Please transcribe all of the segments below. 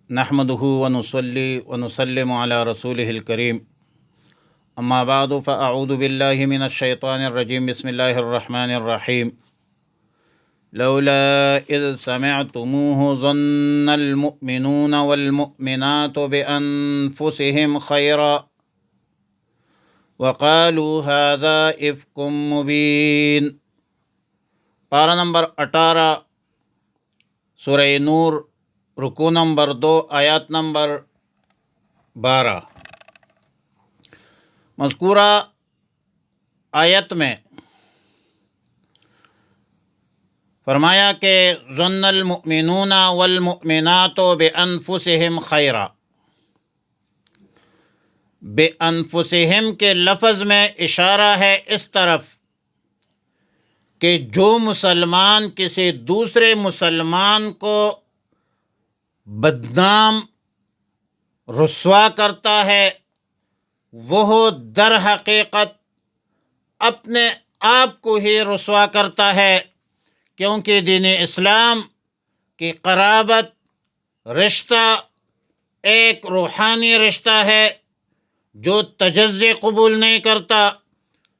نحمده ونصلي ونسلم على رسوله الكريم اما بعد فاعوذ بالله من الشيطان الرجيم بسم الله الرحمن الرحيم لولا اذ سمعتموه ظن المؤمنون والمؤمنات بانفسهم خيرا وقالوا هذا افك مبين۔ پارہ نمبر 18 سورہ نور، رکوع نمبر 2، آیات نمبر 12۔ مذکورہ آیت میں فرمایا کہ ظن المؤمنون والمؤمنات بانفسہم خیرا۔ بانفسہم کے لفظ میں اشارہ ہے اس طرف کہ جو مسلمان کسی دوسرے مسلمان کو بدنام رسوا کرتا ہے وہ در حقیقت اپنے آپ کو ہی رسوا کرتا ہے، کیونکہ دین اسلام کی قرابت رشتہ ایک روحانی رشتہ ہے جو تجزی قبول نہیں کرتا،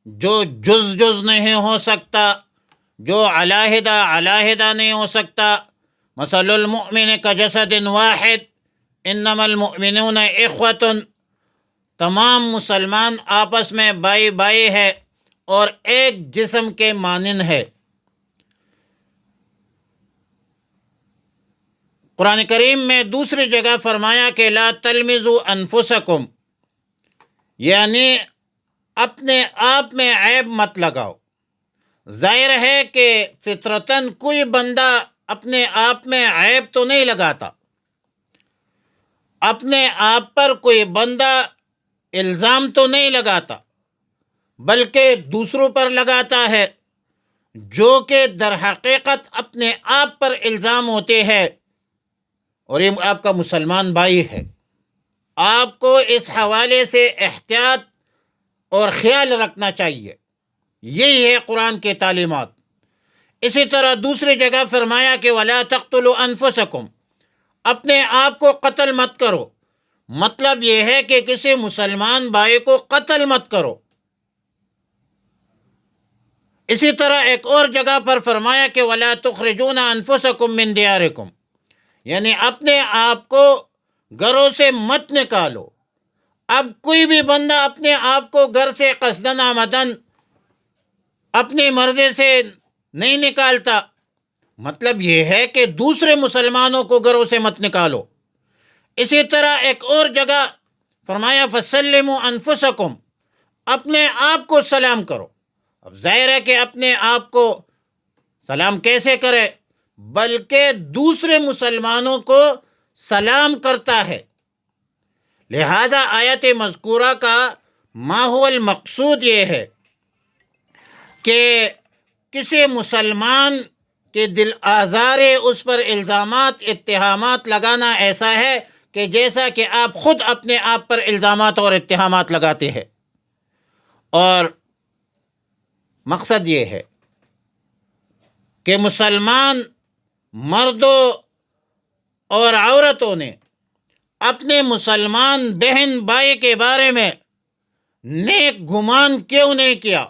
جو جز نہیں ہو سکتا، جو علیحدہ نہیں ہو سکتا۔ مثل المؤمن کجسد واحد انما المؤمنون اخوۃ۔ تمام مسلمان آپس میں بھائی بھائی ہے اور ایک جسم کے مانند ہے۔ قرآن کریم میں دوسری جگہ فرمایا کہ لا تلمزوا انفسکم، یعنی اپنے آپ میں عیب مت لگاؤ۔ ظاہر ہے کہ فطرتاً کوئی بندہ اپنے آپ میں عیب تو نہیں لگاتا، اپنے آپ پر کوئی بندہ الزام تو نہیں لگاتا، بلکہ دوسروں پر لگاتا ہے، جو کہ در حقیقت اپنے آپ پر الزام ہوتے ہیں، اور یہ آپ کا مسلمان بھائی ہے۔ آپ کو اس حوالے سے احتیاط اور خیال رکھنا چاہیے۔ یہی ہے قرآن کے تعلیمات۔ اسی طرح دوسری جگہ فرمایا کہ وَلَا تَقْتُلُوا أَنفُسَكُمْ، اپنے آپ کو قتل مت کرو۔ مطلب یہ ہے کہ کسی مسلمان بھائی کو قتل مت کرو۔ اسی طرح ایک اور جگہ پر فرمایا کہ وَلَا تُخْرِجُونَ أَنفُسَكُمْ مِنْ دِيَارِكُمْ، یعنی اپنے آپ کو گھروں سے مت نکالو۔ اب کوئی بھی بندہ اپنے آپ کو گھر سے قصداً آمدن اپنی مرضی سے نہیں نکالتا۔ مطلب یہ ہے کہ دوسرے مسلمانوں کو گھروں سے مت نکالو۔ اسی طرح ایک اور جگہ فرمایا فَسَلِّمُوا أَنفُسَكُمْ، اپنے آپ کو سلام کرو۔ اب ظاہر ہے کہ اپنے آپ کو سلام کیسے کرے، بلکہ دوسرے مسلمانوں کو سلام کرتا ہے۔ لہذا آیت مذکورہ کا ما هو المقصود یہ ہے کہ کسی مسلمان کے دل آزارے اس پر الزامات اتہامات لگانا ایسا ہے کہ جیسا کہ آپ خود اپنے آپ پر الزامات اور اتہامات لگاتے ہیں۔ اور مقصد یہ ہے کہ مسلمان مردوں اور عورتوں نے اپنے مسلمان بہن بھائی کے بارے میں نیک گمان کیوں نہیں کیا؟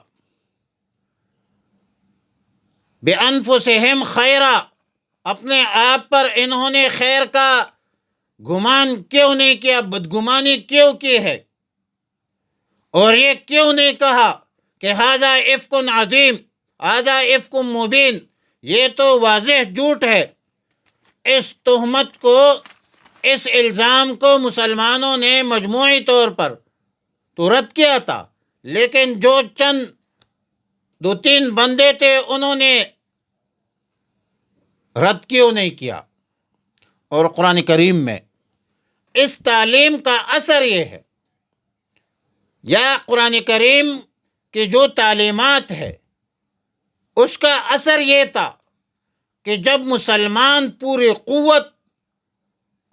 بِأَنفُسِهِمْ خَيْرًا، اپنے آپ پر انہوں نے خیر کا گمان کیوں نہیں کیا، بدگمانی کیوں کی ہے؟ اور یہ کیوں نہیں کہا کہ ھذا افک عظیم، ھذا افک مبین، یہ تو واضح جھوٹ ہے۔ اس تہمت کو، اس الزام کو مسلمانوں نے مجموعی طور پر تو رد کیا تھا، لیکن جو چند 2-3 بندے تھے انہوں نے رد کیوں نہیں کیا؟ اور قرآن کریم میں اس تعلیم کا اثر یہ ہے، یا قرآن کریم کی جو تعلیمات ہے اس کا اثر یہ تھا کہ جب مسلمان پوری قوت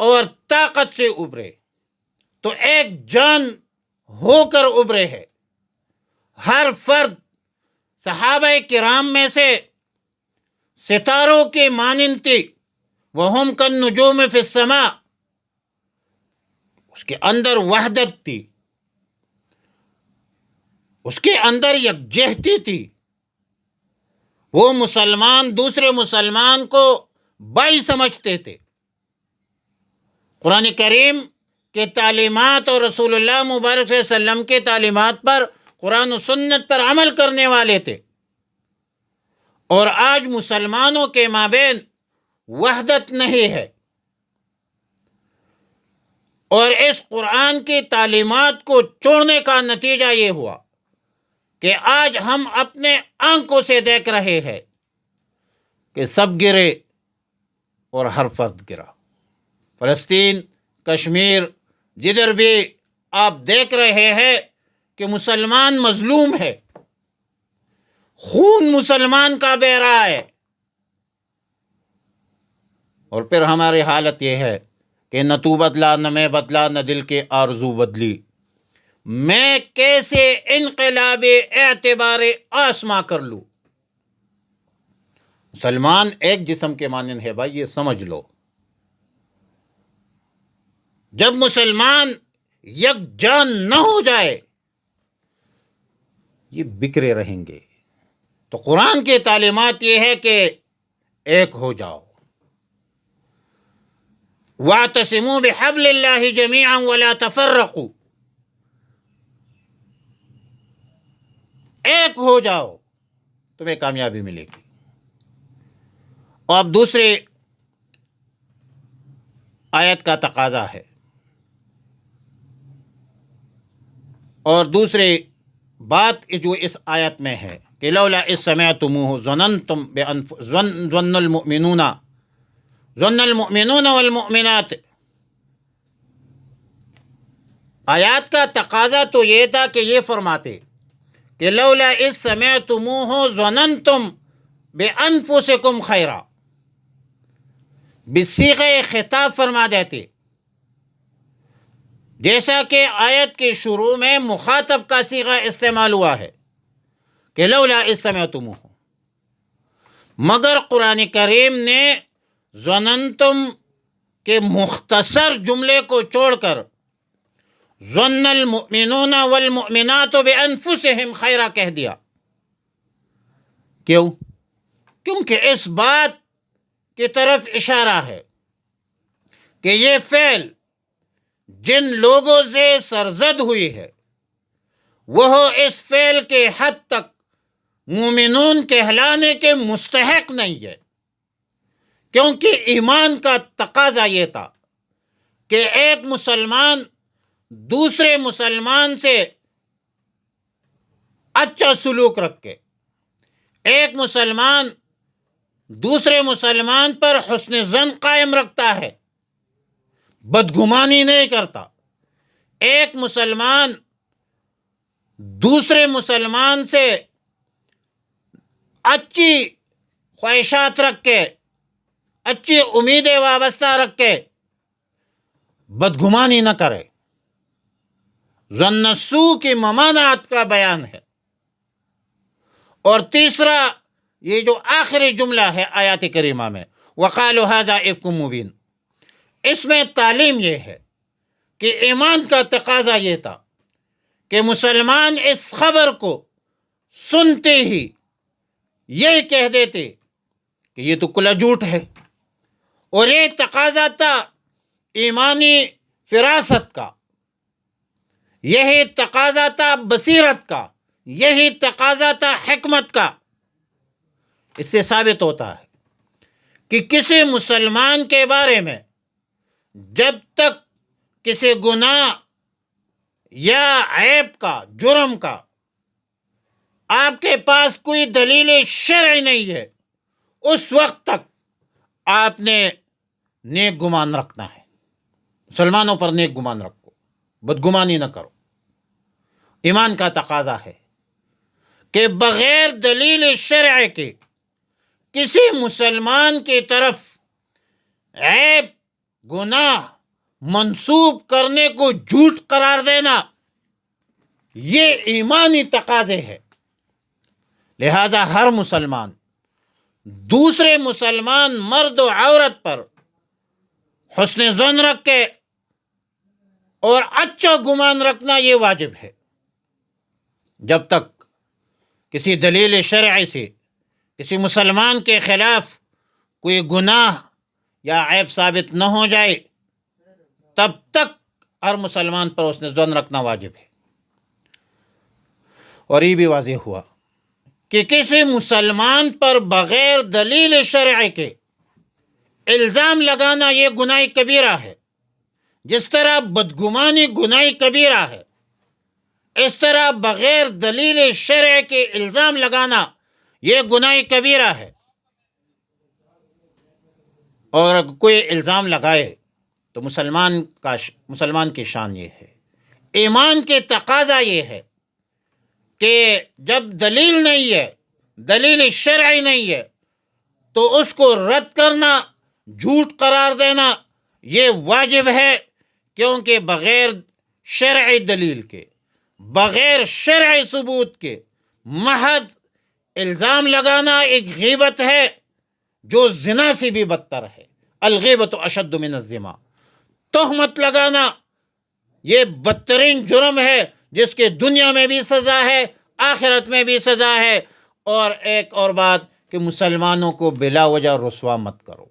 اور طاقت سے ابھرے تو ایک جان ہو کر ابھرے ہے۔ ہر فرد صحابہ کرام میں سے ستاروں کے مانند تھی، وَهُمْ كَالنُّجُومِ فِي السَّمَاءِ، اس کے اندر وحدت تھی، اس کے اندر یکجہتی تھی، وہ مسلمان دوسرے مسلمان کو بھائی سمجھتے تھے۔ قرآن کریم کے تعلیمات اور رسول اللہ مبارک صلی اللہ علیہ وسلم کے تعلیمات پر، قرآن و سنت پر عمل کرنے والے تھے۔ اور آج مسلمانوں کے مابین وحدت نہیں ہے، اور اس قرآن کی تعلیمات کو چھوڑنے کا نتیجہ یہ ہوا کہ آج ہم اپنے آنکھوں سے دیکھ رہے ہیں کہ سب گرے اور ہر فرد گرا۔ فلسطین، کشمیر، جدھر بھی آپ دیکھ رہے ہیں کہ مسلمان مظلوم ہے، خون مسلمان کا بہہ رہا ہے، اور پھر ہماری حالت یہ ہے کہ نہ تو بدلا، نہ میں بدلا، نہ دل کے آرزو بدلی، میں کیسے انقلاب اعتبار آسما کر لوں۔ مسلمان ایک جسم کے مانند ہے بھائی، یہ سمجھ لو۔ جب مسلمان یکجان نہ ہو جائے یہ بکھرے رہیں گے۔ تو قرآن کی تعلیمات یہ ہے کہ ایک ہو جاؤ، وَاعْتَصِمُوا بِحَبْلِ اللَّهِ جَمِيعًا وَلَا تَفَرَّقُوا، ایک ہو جاؤ تمہیں کامیابی ملے گی۔ اور اب دوسری آیت کا تقاضا ہے، اور دوسری بات جو اس آیت میں ہے کہ لولا اذ سمعتموہ ظن المؤمنون والمؤمنات۔ آیات کا تقاضا تو یہ تھا کہ یہ فرماتے کہ لولا اذ سمعتموہ ظننتم بانفسکم خیرا، بصیغہ خطاب فرما دیتے، جیسا کہ آیت کے شروع میں مخاطب کا صیغہ استعمال ہوا ہے کہ لولا اذ سمعتموہ، مگر قرآن کریم نے ظننتم کے مختصر جملے کو چھوڑ کر ظن المؤمنون والمؤمنات بانفسہم خیرا کہہ دیا۔ کیوں؟ کیونکہ اس بات کی طرف اشارہ ہے کہ یہ فعل جن لوگوں سے سرزد ہوئی ہے وہ اس فعل کے حد تک مومنون کہلانے کے مستحق نہیں ہے، کیونکہ ایمان کا تقاضا یہ تھا کہ ایک مسلمان دوسرے مسلمان سے اچھا سلوک رکھے، ایک مسلمان دوسرے مسلمان پر حسن ظن قائم رکھتا ہے، بدگمانی نہیں کرتا، ایک مسلمان دوسرے مسلمان سے اچھی خواہشات رکھ کے، اچھی امیدیں وابستہ رکھ کے بدگمانی نہ کرے۔ ظن السوء کی ممانعت کا بیان ہے۔ اور تیسرا یہ جو آخری جملہ ہے آیات کریمہ میں، وَقَالُوا هَذَا إِفْكٌ مُبِينٌ، اس میں تعلیم یہ ہے کہ ایمان کا تقاضا یہ تھا کہ مسلمان اس خبر کو سنتے ہی یہی کہہ دیتے کہ یہ تو کھلا جھوٹ ہے، اور یہ تقاضا تھا ایمانی فراست کا، یہی تقاضا تھا بصیرت کا، یہی تقاضا تھا حکمت کا۔ اس سے ثابت ہوتا ہے کہ کسی مسلمان کے بارے میں جب تک کسی گناہ یا عیب کا، جرم کا آپ کے پاس کوئی دلیل شرعی نہیں ہے، اس وقت تک آپ نے نیک گمان رکھنا ہے۔ مسلمانوں پر نیک گمان رکھو، بدگمانی نہ کرو۔ ایمان کا تقاضا ہے کہ بغیر دلیل شرعی کے کسی مسلمان کی طرف عیب، گناہ منسوب کرنے کو جھوٹ قرار دینا یہ ایمانی تقاضے ہے۔ لہذا ہر مسلمان دوسرے مسلمان مرد و عورت پر حسن ظن رکھ کے اور اچھا گمان رکھنا یہ واجب ہے. جب تک کسی دلیل شرعی سے کسی مسلمان کے خلاف کوئی گناہ یا عیب ثابت نہ ہو جائے تب تک ہر مسلمان پر اس نے ظن رکھنا واجب ہے. اور یہ بھی واضح ہوا کہ کسی مسلمان پر بغیر دلیل شرعی کے الزام لگانا یہ گناہ کبیرہ ہے. جس طرح بدگمانی گناہ کبیرہ ہے، اس طرح بغیر دلیل شرع کے الزام لگانا یہ گناہ کبیرہ ہے. اور اگر کوئی الزام لگائے تو مسلمان کی شان یہ ہے، ایمان کے تقاضا یہ ہے کہ جب دلیل نہیں ہے، دلیل شرعی نہیں ہے، تو اس کو رد کرنا، جھوٹ قرار دینا یہ واجب ہے. کیونکہ بغیر شرعی دلیل کے، بغیر شرعی ثبوت کے محض الزام لگانا ایک غیبت ہے جو زنا سے بھی بدتر ہے. الغیبت اشد من الزنا. تہمت لگانا یہ بدترین جرم ہے جس کے دنیا میں بھی سزا ہے، آخرت میں بھی سزا ہے. اور ایک اور بات کہ مسلمانوں کو بلا وجہ رسوا مت کرو.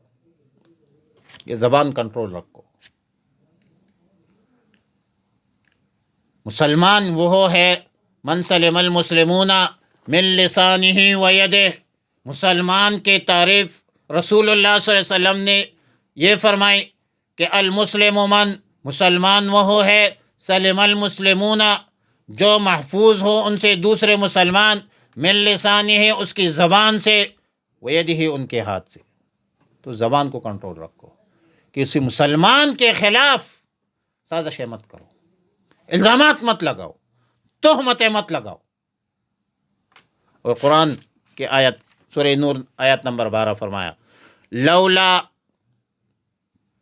یہ زبان کنٹرول رکھو. مسلمان وہ ہے من سلم المسلمون من لسانہ و یدہ. مسلمان کی تعریف رسول اللہ صلی اللہ علیہ وسلم نے یہ فرمائی کہ المسلم من، مسلمان وہ ہے سلم المسلمون جو محفوظ ہو ان سے دوسرے مسلمان، من لسانہ اس کی زبان سے، و یدہ ان کے ہاتھ سے. تو زبان کو کنٹرول رکھو. کسی مسلمان کے خلاف سازشیں مت کرو، الزامات مت لگاؤ، تہمتیں مت لگاؤ. اور قرآن کے آیت سورہ نور آیت نمبر 12 فرمایا لولا،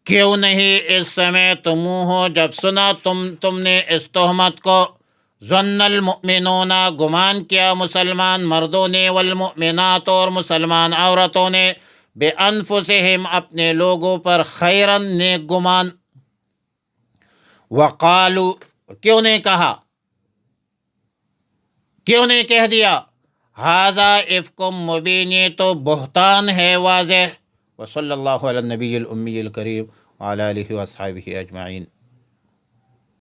کیوں نہیں اس سمے تم ہو جب سنا تم نے اس تہمت کو، ظن المؤمنون گمان کیا مسلمان مردوں نے، والمؤمنات اور مسلمان عورتوں نے، بانفسہم اپنے لوگوں پر، خیرا نیک گمان، وقالو کیوں نے کہا، کیوں نے کہہ دیا، ھذا افک مبین یہ تو بہتان ہے واضح. وصلی اللہ علی النبی الامی الکریم وعلی آلہ واصحابہ اجمعین.